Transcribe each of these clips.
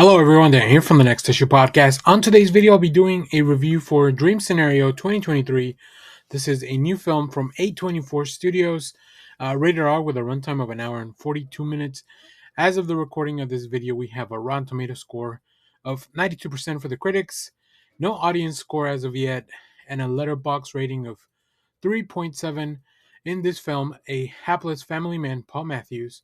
Hello everyone, Dan here from the Next Issue Podcast. On today's video, I'll be doing a review for Dream Scenario 2023. This is a new film from A24 Studios, rated R with a runtime of an hour and 42 minutes. As of the recording of this video, we have a Rotten Tomato score of 92% for the critics, no audience score as of yet, and a letterbox rating of 3.7. In this film, a hapless family man, Paul Matthews,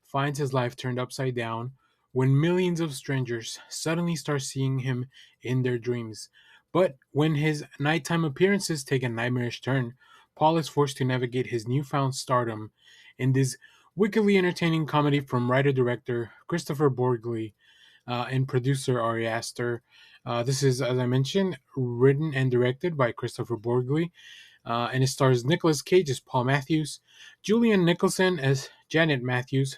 finds his life turned upside down when millions of strangers suddenly start seeing him in their dreams. But when his nighttime appearances take a nightmarish turn, Paul is forced to navigate his newfound stardom in this wickedly entertaining comedy from writer-director Christopher Borgli and producer Ari Aster. This is, as I mentioned, written and directed by Christopher Borgli, and it stars Nicolas Cage as Paul Matthews, Julian Nicholson as Janet Matthews,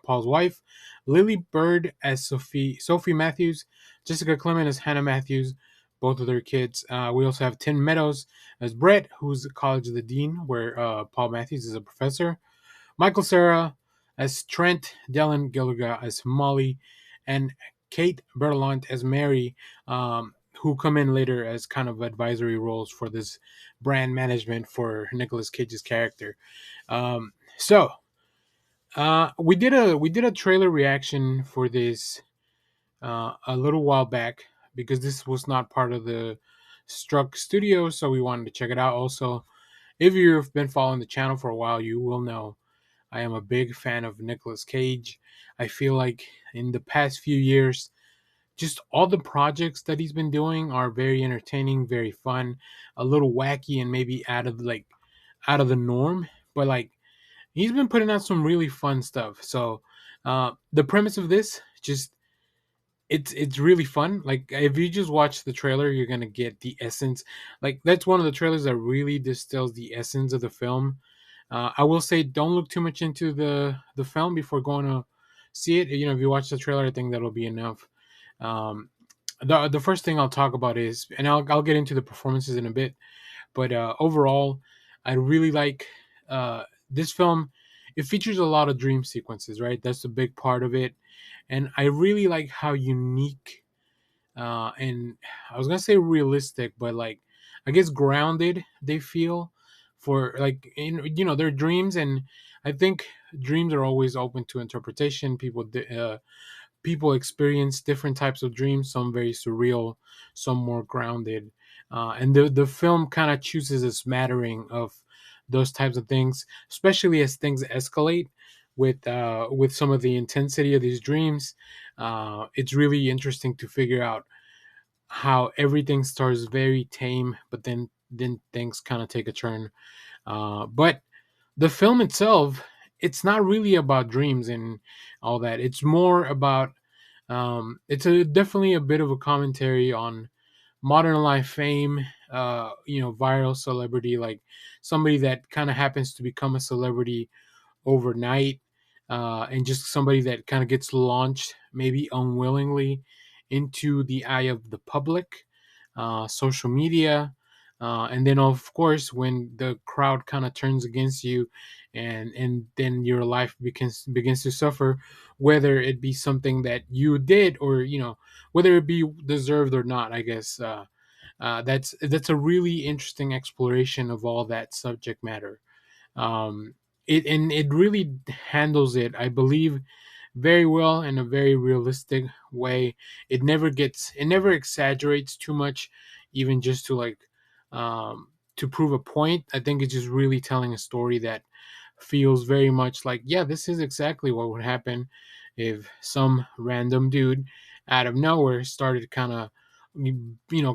Paul's wife, Lily Bird as Sophie Matthews, Jessica Clement as Hannah Matthews, both of their kids. We also have Tim Meadows as Brett, who's at College of the Dean, where Paul Matthews is a professor. Michael Cera as Trent, Dylan Gilligan as Molly, and Kate Berlant as Mary, who come in later as kind of advisory roles for this brand management for Nicolas Cage's character. We did a trailer reaction for this a little while back because this was not part of the Struck Studio, so we wanted to check it out. Also, if you've been following the channel for a while, you will know I am a big fan of Nicolas Cage. I feel like in the past few years, just all the projects that he's been doing are very entertaining, very fun, a little wacky, and maybe out of the norm. But like he's been putting out some really fun stuff. So the premise of this just it's really fun. Like if you just watch the trailer, you're gonna get the essence. Like that's one of the trailers that really distills the essence of the film. I will say, don't look too much into the film before going to see it. You know, if you watch the trailer, I think that'll be enough. Um, the first thing I'll talk about is, and I'll get into the performances in a bit, but overall, I really like this film. It features a lot of dream sequences, right? That's a big part of it, and I really like how unique and I was gonna say realistic, but like I guess grounded they feel for like their dreams, and I think dreams are always open to interpretation. People experience different types of dreams, some very surreal, some more grounded, and the film kind of chooses a smattering of those types of things, especially as things escalate with some of the intensity of these dreams. It's really interesting to figure out how everything starts very tame, but then things kind of take a turn. But the film itself, it's not really about dreams and all that. It's more about definitely a bit of a commentary on modern life fame, viral celebrity, like somebody that kind of happens to become a celebrity overnight, and just somebody that kind of gets launched, maybe unwillingly, into the eye of the public, social media. And then, of course, when the crowd kind of turns against you, and then your life begins to suffer, whether it be something that you did or whether it be deserved or not. I guess that's a really interesting exploration of all that subject matter. um, it really handles it, I believe, very well in a very realistic way. It never exaggerates too much, even just to to prove a point. I think it's just really telling a story that feels very much like, yeah, this is exactly what would happen if some random dude out of nowhere started kind of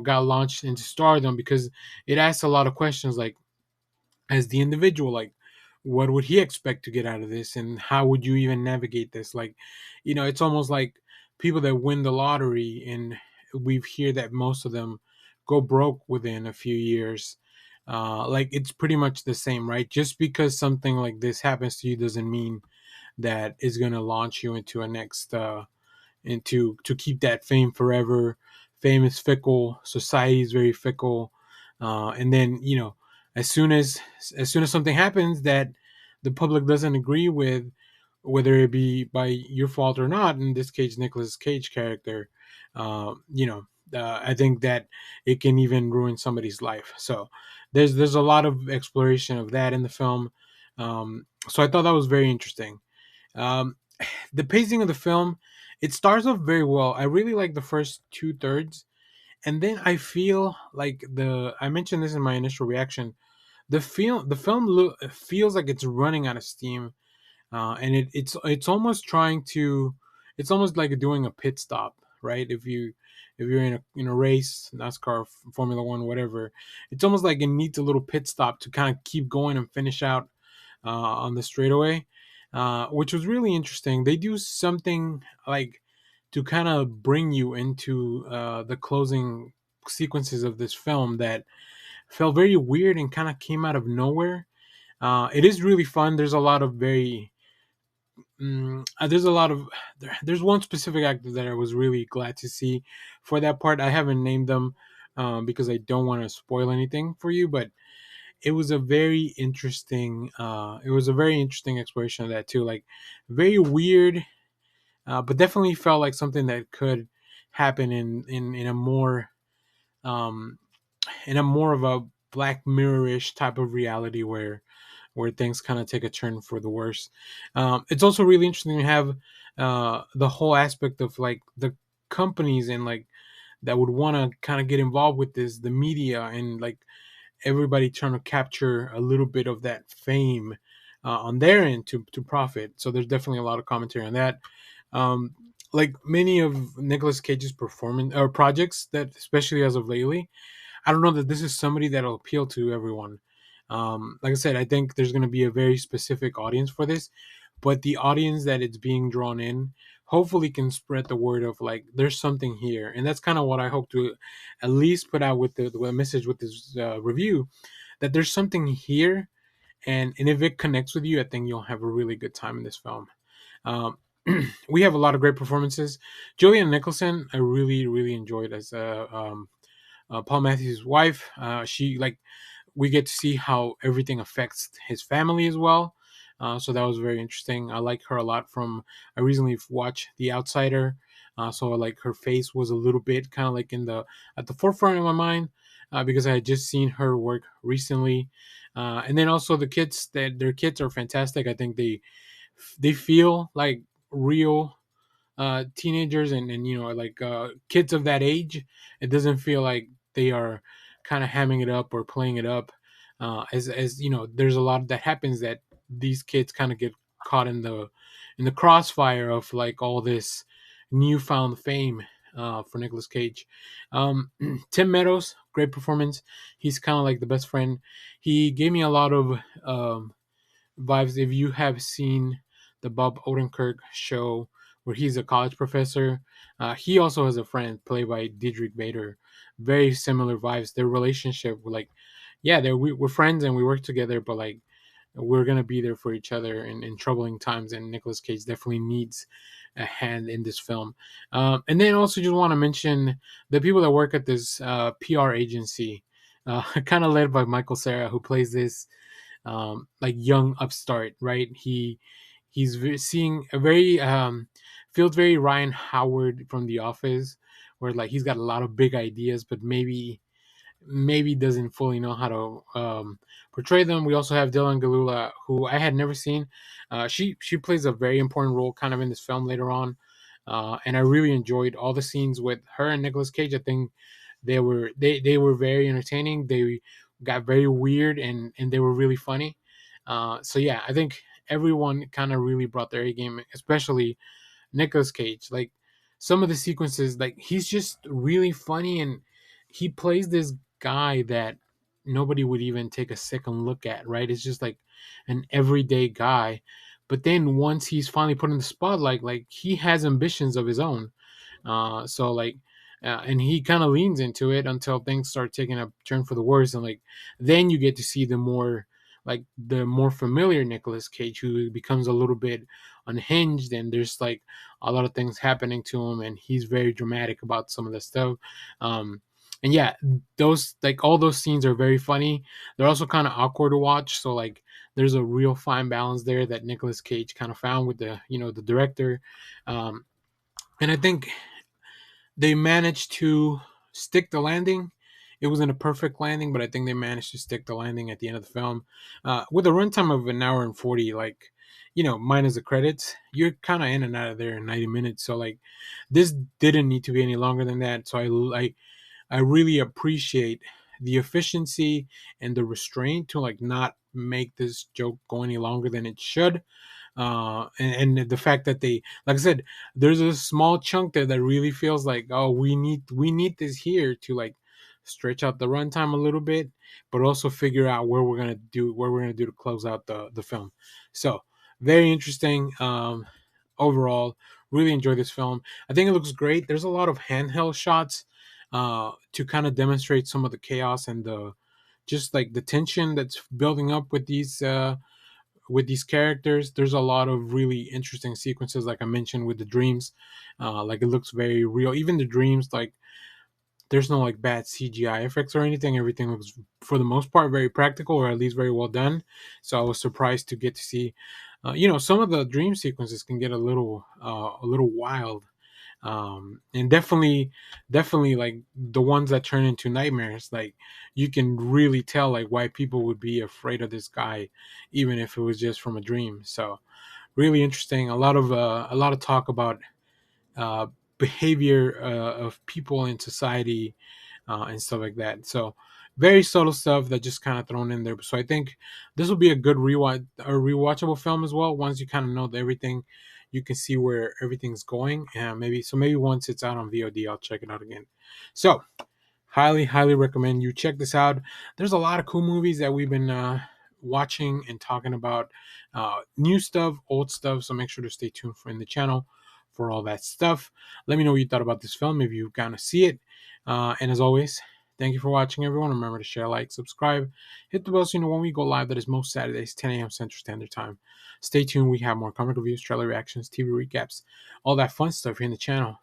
got launched into stardom, because it asks a lot of questions, like, as the individual, like what would he expect to get out of this, and how would you even navigate this? Like, it's almost like people that win the lottery, and we hear that most of them go broke within a few years. Like, it's pretty much the same, right? Just because something like this happens to you doesn't mean that it's going to launch you into a next into to keep that fame forever. Fame is fickle, society is very fickle, and then as soon as something happens that the public doesn't agree with, whether it be by your fault or not. In this case, Nicolas Cage character, you know, I think that it can even ruin somebody's life. So there's a lot of exploration of that in the film. So I thought that was very interesting. Um, the pacing of the film, it starts off very well. I really like the first two thirds, and then I feel like I mentioned this in my initial reaction. The film feels like it's running out of steam, and it's almost trying to, it's almost like doing a pit stop, right? If you're in a race, NASCAR, Formula One, whatever, it's almost like it needs a little pit stop to kind of keep going and finish out on the straightaway, which was really interesting. They do something like to kind of bring you into the closing sequences of this film that felt very weird and kind of came out of nowhere. It is really fun. There's a lot of very there's a lot of there's one specific actor that I was really glad to see for that part. I haven't named them because I don't want to spoil anything for you, but it was a very interesting exploration of that too. Like very weird, but definitely felt like something that could happen in a more um in a more of a Black Mirror-ish type of reality where things kind of take a turn for the worse. It's also really interesting to have the whole aspect of like the companies and like that would want to kind of get involved with this, the media, and like everybody trying to capture a little bit of that fame on their end to profit. So there's definitely a lot of commentary on that. Um, like many of Nicolas Cage's performance or projects that, especially as of lately, I don't know that this is somebody that'll appeal to everyone. Like I said, I think there's going to be a very specific audience for this, but the audience that it's being drawn in hopefully can spread the word of like there's something here, and that's kind of what I hope to at least put out with the message with this review, that there's something here, and if it connects with you, I think you'll have a really good time in this film. Um, we have a lot of great performances. Julian Nicholson, I really enjoyed as Paul Matthews' wife. She like we get to see how everything affects his family as well. So that was very interesting. I like her a lot. From I recently watched The Outsider, so like her face was a little bit kind of like in the at the forefront of my mind because I had just seen her work recently, and then also the kids that their kids are fantastic. I think they feel like real teenagers and you know like kids of that age. It doesn't feel like they are kind of hamming it up or playing it up. As you know, there's a lot that happens that these kids kind of get caught in the crossfire of like all this newfound fame for Nicolas Cage. Tim Meadows, great performance. He's kind of like the best friend. He gave me a lot of vibes. If you have seen the Bob Odenkirk show where he's a college professor, he also has a friend played by Diedrich Bader. Very similar vibes. Their relationship, we're like, yeah, we're friends and we work together, but like we're gonna be there for each other in troubling times. And Nicolas Cage definitely needs a hand in this film. And then also just want to mention the people that work at this PR agency, kind of led by Michael Cera, who plays this like young upstart, right? Seeing a very feels very Ryan Howard from The Office, where like he's got a lot of big ideas, but maybe doesn't fully know how to portray them. We also have Dylan Galula, who I had never seen. She plays a very important role kind of in this film later on, and I really enjoyed all the scenes with her and Nicolas Cage. I think they were very entertaining. They got very weird and they were really funny. So yeah, I think everyone kind of really brought their A game, especially Nicolas Cage. Like some of the sequences, like he's just really funny and he plays this guy that nobody would even take a second look at, right? It's just like an everyday guy. But then once he's finally put in the spotlight, like he has ambitions of his own. So like, and he kind of leans into it until things start taking a turn for the worse, and like then you get to see the more familiar Nicolas Cage, who becomes a little bit unhinged, and there's like a lot of things happening to him, and he's very dramatic about some of the stuff. Um, And yeah, those like all those scenes are very funny. They're also kind of awkward to watch. So like, there's a real fine balance there that Nicolas Cage kind of found with the the director, um, and I think they managed to stick the landing. It wasn't a perfect landing, but I think they managed to stick the landing at the end of the film. With a runtime of an hour and 40, like, minus the credits, you're kind of in and out of there in 90 minutes. So, like, this didn't need to be any longer than that. So, I really appreciate the efficiency and the restraint to, like, not make this joke go any longer than it should. And the fact that they, like I said, there's a small chunk there that really feels like, oh, we need this here to, like, stretch out the runtime a little bit, but also figure out where we're gonna do to close out the film. So very interesting. Overall, really enjoy this film. I think it looks great. There's a lot of handheld shots to kind of demonstrate some of the chaos and the just like the tension that's building up with these characters. There's a lot of really interesting sequences, like I mentioned, with the dreams. Like, it looks very real. Even the dreams, like, there's no like bad CGI effects or anything. Everything looks, for the most part, very practical, or at least very well done. So I was surprised to get to see, some of the dream sequences can get a little wild, and definitely like the ones that turn into nightmares. Like, you can really tell like why people would be afraid of this guy, even if it was just from a dream. So really interesting. A lot of talk about uh, behavior of people in society, and stuff like that. So very subtle stuff that just kind of thrown in there. So I think this will be a good rewatchable film as well. Once you kind of know everything, you can see where everything's going. And maybe once it's out on VOD, I'll check it out again. So highly recommend you check this out. There's a lot of cool movies that we've been watching and talking about, new stuff, old stuff. So make sure to stay tuned for in the channel for all that stuff. Let me know what you thought about this film if you've gotten to see it. And as always, thank you for watching, everyone. Remember to share, like, subscribe, hit the bell so you know when we go live. That is most Saturdays, 10 a.m. Central Standard Time. Stay tuned. We have more comic reviews, trailer reactions, TV recaps, all that fun stuff here in the channel.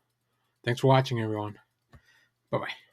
Thanks for watching, everyone. Bye bye.